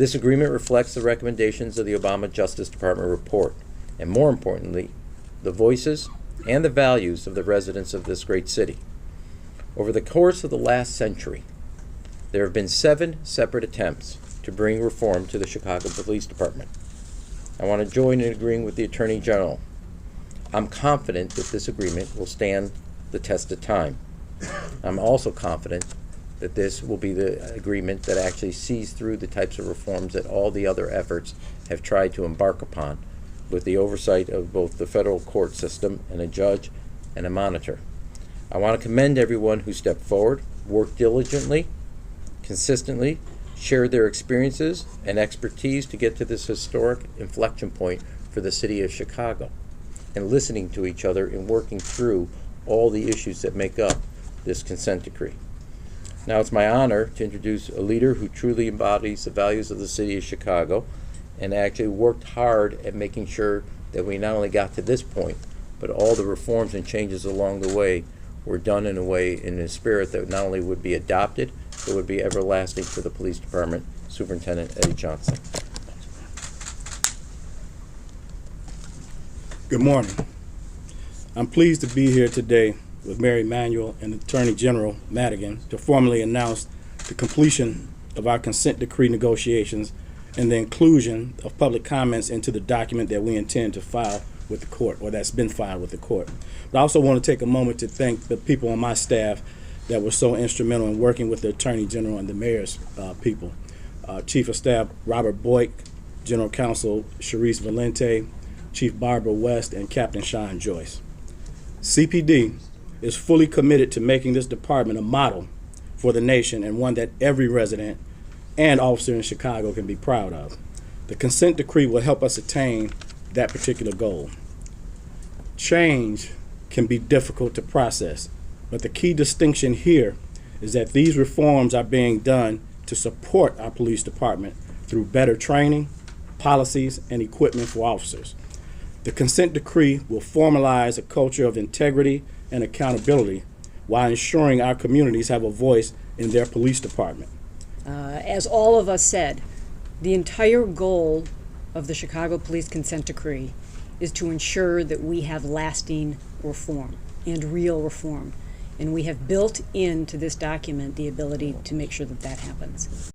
This agreement reflects the recommendations of the Obama Justice Department report, and more importantly, the voices and the values of the residents of this great city. Over the course of the last century, there have been 7 separate attempts to bring reform to the Chicago Police Department. I want to join in agreeing with the Attorney General. I'm confident that this agreement will stand the test of time. I'm also confident that this will be the agreement that actually sees through the types of reforms that all the other efforts have tried to embark upon, with the oversight of both the federal court system and a judge and a monitor. I want to commend everyone who stepped forward, worked diligently, consistently, shared their experiences and expertise to get to this historic inflection point for the city of Chicago, and listening to each other and working through all the issues that make up this consent decree. Now it's my honor to introduce a leader who truly embodies the values of the city of Chicago and actually worked hard at making sure that we not only got to this point, but all the reforms and changes along the way were done in a spirit that not only would be adopted, but would be everlasting for the police department. Superintendent Eddie Johnson. Good morning. I'm pleased to be here today with Mayor Emanuel and Attorney General Madigan to formally announce the completion of our consent decree negotiations and the inclusion of public comments into the document that we intend to file with the court, or that's been filed with the court. But I also want to take a moment to thank the people on my staff that were so instrumental in working with the Attorney General and the Mayor's people. Chief of Staff Robert Boyk, General Counsel Sharice Valente, Chief Barbara West, and Captain Sean Joyce. CPD is fully committed to making this department a model for the nation and one that every resident and officer in Chicago can be proud of. The consent decree will help us attain that particular goal. Change can be difficult to process, but the key distinction here is that these reforms are being done to support our police department through better training, policies, and equipment for officers. The consent decree will formalize a culture of integrity and accountability while ensuring our communities have a voice in their police department. As all of us said, the entire goal of the Chicago Police Consent Decree is to ensure that we have lasting reform and real reform. And we have built into this document the ability to make sure that that happens.